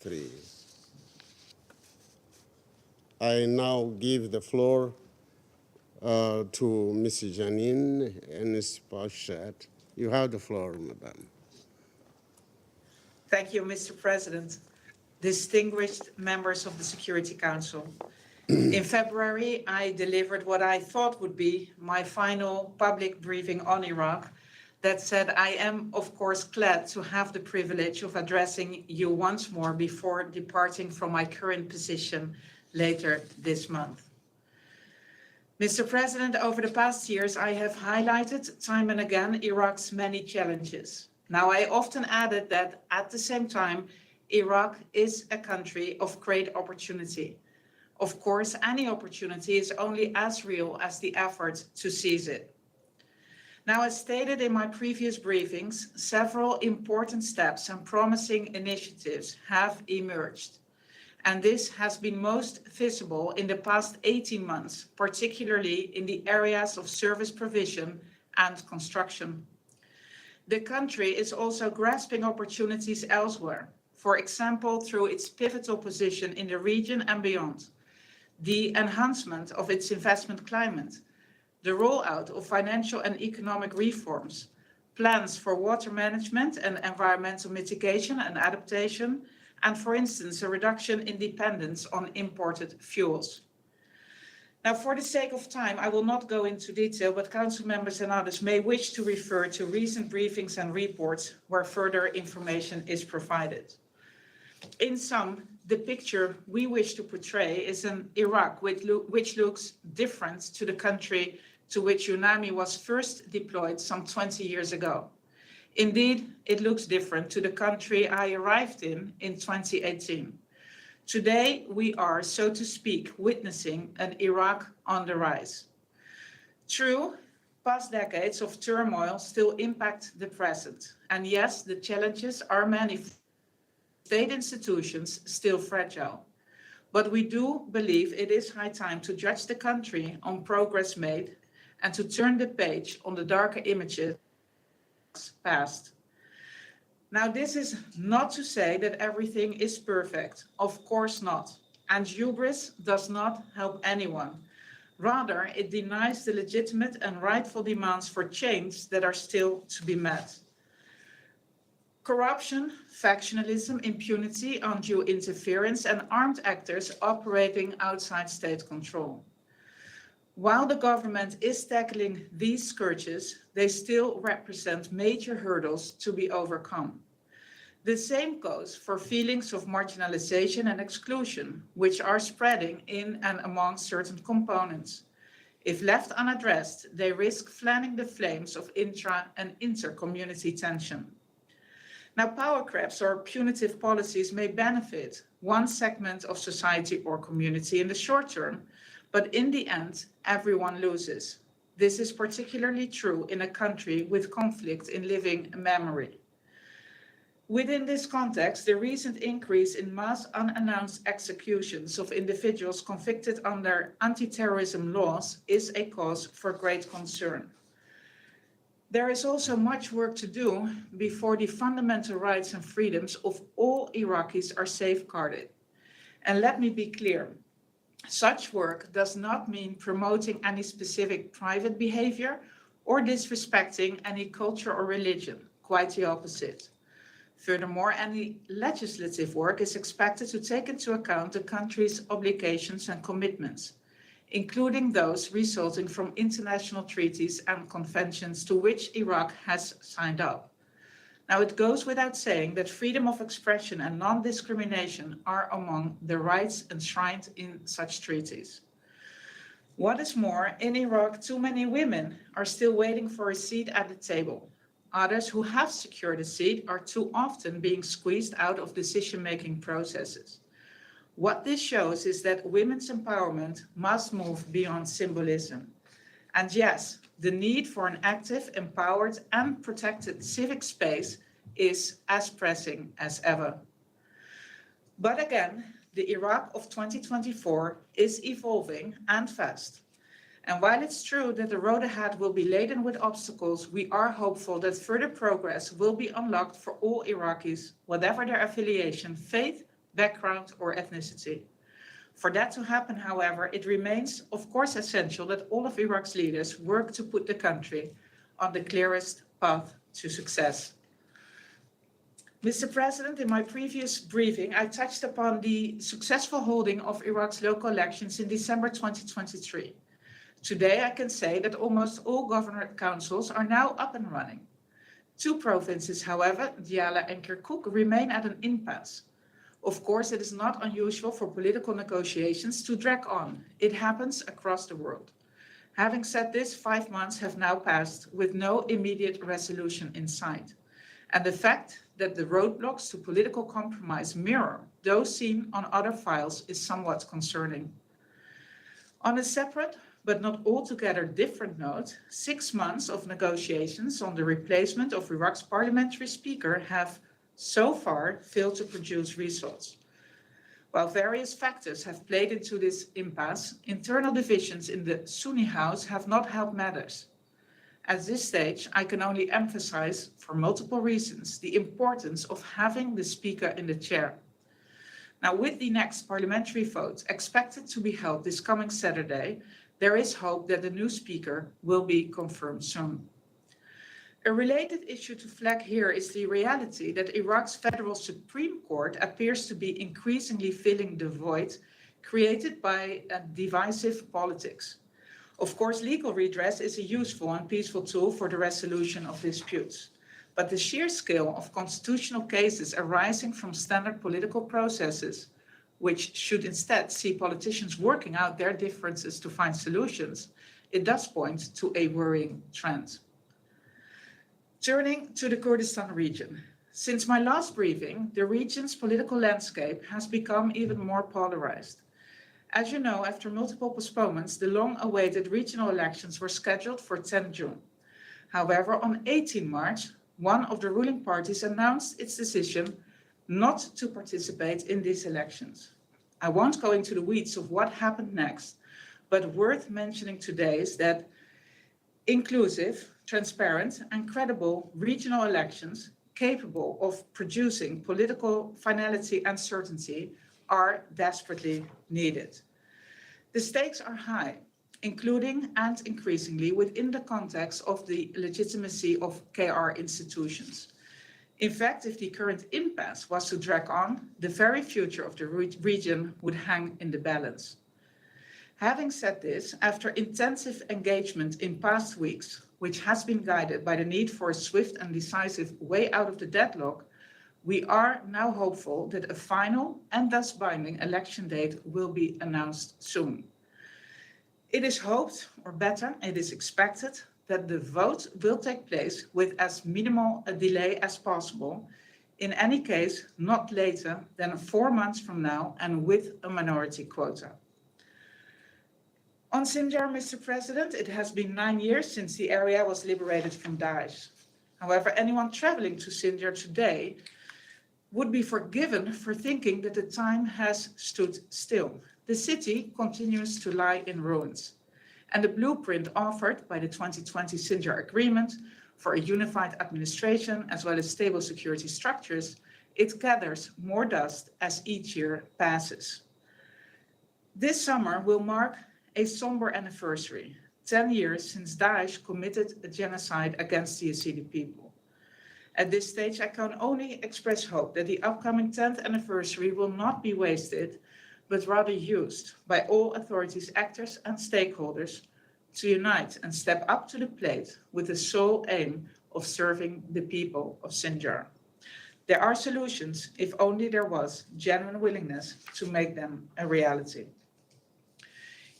3. I now give the floor to Ms. Jeanine Hennis-Plasschaert. You have the floor, Madam. Thank you, Mr. President. Distinguished members of the Security Council. In February, I delivered what I thought would be my final public briefing on Iraq. That said, I am, of course, glad to have the privilege of addressing you once more before departing from my current position later this month. Mr. President, over the past years, I have highlighted time and again Iraq's many challenges. Now, I often added that at the same time, Iraq is a country of great opportunity. Of course, any opportunity is only as real as the effort to seize it. Now, as stated in my previous briefings, several important steps and promising initiatives have emerged. And this has been most visible in the past 18 months, particularly in the areas of service provision and construction. The country is also grasping opportunities elsewhere, for example, through its pivotal position in the region and beyond, the enhancement of its investment climate, the rollout of financial and economic reforms, plans for water management and environmental mitigation and adaptation, and, for instance, a reduction in dependence on imported fuels. Now, for the sake of time, I will not go into detail, but Council members and others may wish to refer to recent briefings and reports where further information is provided. In sum, the picture we wish to portray is an Iraq which looks different to the country to which UNAMI was first deployed some 20 years ago. Indeed, it looks different to the country I arrived in 2018. Today, we are, so to speak, witnessing an Iraq on the rise. True, past decades of turmoil still impact the present. And yes, the challenges are manifold. State institutions still fragile. But we do believe it is high time to judge the country on progress made and to turn the page on the darker images past. Now, this is not to say that everything is perfect. Of course not. And hubris does not help anyone. Rather, it denies the legitimate and rightful demands for change that are still to be met. Corruption, factionalism, impunity, undue interference, and armed actors operating outside state control. While the government is tackling these scourges, they still represent major hurdles to be overcome. The same goes for feelings of marginalization and exclusion, which are spreading in and among certain components. If left unaddressed, they risk fanning the flames of intra and inter-community tension. Now, power grabs or punitive policies may benefit one segment of society or community in the short term, but in the end, everyone loses. This is particularly true in a country with conflict in living memory. Within this context, the recent increase in mass unannounced executions of individuals convicted under anti-terrorism laws is a cause for great concern. There is also much work to do before the fundamental rights and freedoms of all Iraqis are safeguarded. And let me be clear, such work does not mean promoting any specific private behavior or disrespecting any culture or religion, quite the opposite. Furthermore, any legislative work is expected to take into account the country's obligations and commitments, including those resulting from international treaties and conventions to which Iraq has signed up. Now, it goes without saying that freedom of expression and non-discrimination are among the rights enshrined in such treaties. What is more, in Iraq, too many women are still waiting for a seat at the table. Others who have secured a seat are too often being squeezed out of decision-making processes. What this shows is that women's empowerment must move beyond symbolism. And yes, the need for an active, empowered, and protected civic space is as pressing as ever. But again, the Iraq of 2024 is evolving and fast. And while it's true that the road ahead will be laden with obstacles, we are hopeful that further progress will be unlocked for all Iraqis, whatever their affiliation, faith, background, or ethnicity. For that to happen, however, it remains, of course, essential that all of Iraq's leaders work to put the country on the clearest path to success. Mr. President, in my previous briefing, I touched upon the successful holding of Iraq's local elections in December 2023. Today, I can say that almost all governorate councils are now up and running. 2 provinces, however, Diyala and Kirkuk, remain at an impasse. Of course, it is not unusual for political negotiations to drag on. It happens across the world. Having said this, 5 months have now passed with no immediate resolution in sight. And the fact that the roadblocks to political compromise mirror those seen on other files is somewhat concerning. On a separate, but not altogether different note, 6 months of negotiations on the replacement of Iraq's parliamentary speaker have so far failed to produce results. While various factors have played into this impasse, internal divisions in the Sunni House have not helped matters. At this stage, I can only emphasize, for multiple reasons, the importance of having the speaker in the chair. Now, with the next parliamentary vote expected to be held this coming Saturday, there is hope that the new speaker will be confirmed soon. A related issue to flag here is the reality that Iraq's Federal Supreme Court appears to be increasingly filling the void created by divisive politics. Of course, legal redress is a useful and peaceful tool for the resolution of disputes. But the sheer scale of constitutional cases arising from standard political processes, which should instead see politicians working out their differences to find solutions, it does point to a worrying trend. Turning to the Kurdistan region. Since my last briefing, the region's political landscape has become even more polarized. As you know, after multiple postponements, the long-awaited regional elections were scheduled for 10 June. However, on 18 March, one of the ruling parties announced its decision not to participate in these elections. I won't go into the weeds of what happened next, but worth mentioning today is that inclusive, transparent, and credible regional elections capable of producing political finality and certainty are desperately needed. The stakes are high, including and increasingly within the context of the legitimacy of KR institutions. In fact, if the current impasse was to drag on, the very future of the region would hang in the balance. Having said this, after intensive engagement in past weeks, which has been guided by the need for a swift and decisive way out of the deadlock, we are now hopeful that a final and thus binding election date will be announced soon. It is hoped, or better, it is expected, that the vote will take place with as minimal a delay as possible, in any case, not later than 4 months from now and with a minority quota. On Sinjar, Mr. President, it has been 9 years since the area was liberated from Daesh. However, anyone traveling to Sinjar today would be forgiven for thinking that the time has stood still. The city continues to lie in ruins, and the blueprint offered by the 2020 Sinjar Agreement for a unified administration as well as stable security structures, it gathers more dust as each year passes. This summer will mark a somber anniversary, 10 years since Daesh committed a genocide against the Yazidi people. At this stage, I can only express hope that the upcoming 10th anniversary will not be wasted, but rather used by all authorities, actors, and stakeholders to unite and step up to the plate with the sole aim of serving the people of Sinjar. There are solutions if only there was genuine willingness to make them a reality.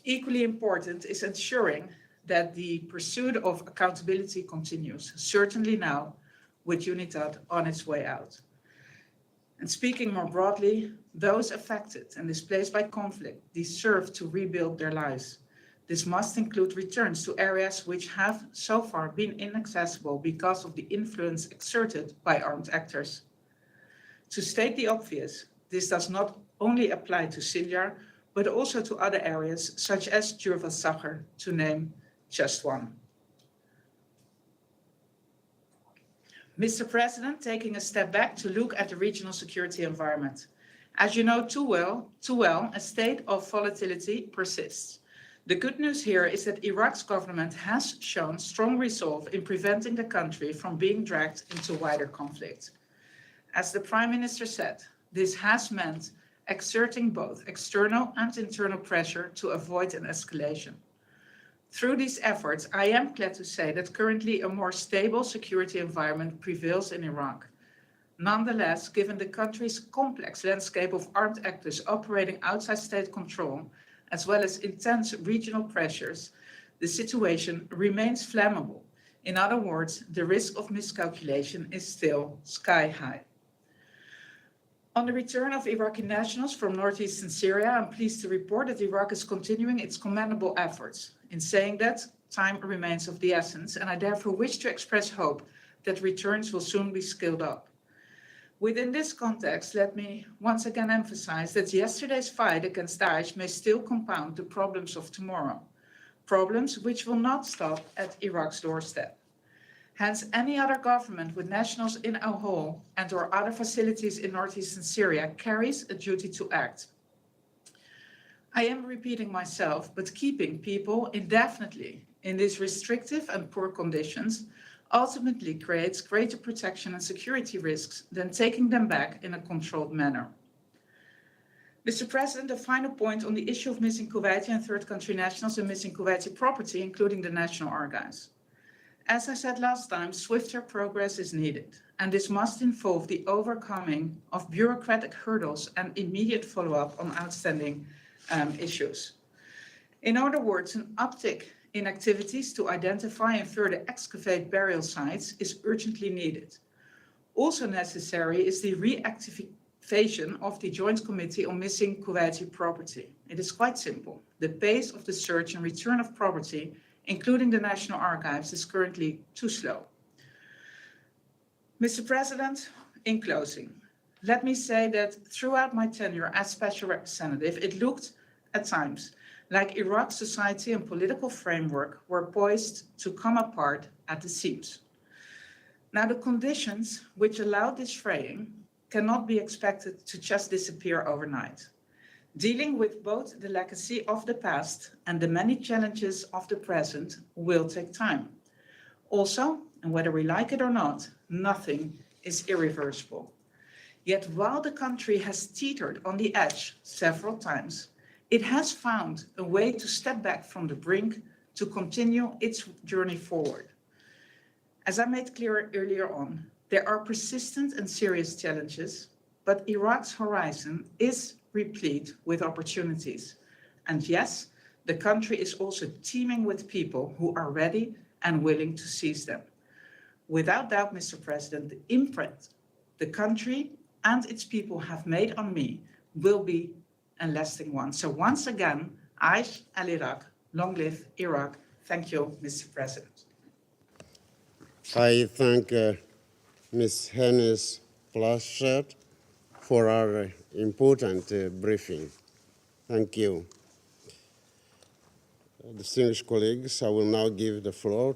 Equally important is ensuring that the pursuit of accountability continues, certainly now, with UNITAD on its way out. And speaking more broadly, those affected and displaced by conflict deserve to rebuild their lives. This must include returns to areas which have so far been inaccessible because of the influence exerted by armed actors. To state the obvious, this does not only apply to Sinjar, but also to other areas such as Jurva Sagar, to name just one. Mr. President, taking a step back to look at the regional security environment. As you know too well, a state of volatility persists. The good news here is that Iraq's government has shown strong resolve in preventing the country from being dragged into wider conflict. As the Prime Minister said, this has meant exerting both external and internal pressure to avoid an escalation. Through these efforts, I am glad to say that currently a more stable security environment prevails in Iraq. Nonetheless, given the country's complex landscape of armed actors operating outside state control, as well as intense regional pressures, the situation remains flammable. In other words, the risk of miscalculation is still sky high. On the return of Iraqi nationals from northeastern Syria, I'm pleased to report that Iraq is continuing its commendable efforts. In saying that, time remains of the essence, and I therefore wish to express hope that returns will soon be scaled up. Within this context, let me once again emphasize that yesterday's fight against Daesh may still compound the problems of tomorrow, problems which will not stop at Iraq's doorstep. Hence, any other government with nationals in Al-Hol and or other facilities in northeastern Syria carries a duty to act. I am repeating myself, but keeping people indefinitely in these restrictive and poor conditions ultimately creates greater protection and security risks than taking them back in a controlled manner. Mr. President, a final point on the issue of missing Kuwaiti and third country nationals and missing Kuwaiti property, including the national archives. As I said last time, swifter progress is needed, and this must involve the overcoming of bureaucratic hurdles and immediate follow-up on outstanding issues. In other words, an uptick in activities to identify and further excavate burial sites is urgently needed. Also necessary is the reactivation of the Joint Committee on Missing Kuwaiti Property. It is quite simple. The pace of the search and return of property, including the National Archives, is currently too slow. Mr. President, in closing, let me say that throughout my tenure as Special Representative, it looked at times like Iraq's society and political framework were poised to come apart at the seams. Now, the conditions which allowed this fraying cannot be expected to just disappear overnight. Dealing with both the legacy of the past and the many challenges of the present will take time. Also, and whether we like it or not, nothing is irreversible. Yet while the country has teetered on the edge several times, it has found a way to step back from the brink to continue its journey forward. As I made clear earlier on, there are persistent and serious challenges, but Iraq's horizon is replete with opportunities. And yes, the country is also teeming with people who are ready and willing to seize them. Without doubt, Mr. President, the imprint the country and its people have made on me will be a lasting one. So once again, Aish al-Iraq, long live Iraq. Thank you, Mr. President. I thank Ms. Hennis-Plasschaert for our important briefing. Thank you. Distinguished colleagues, I will now give the floor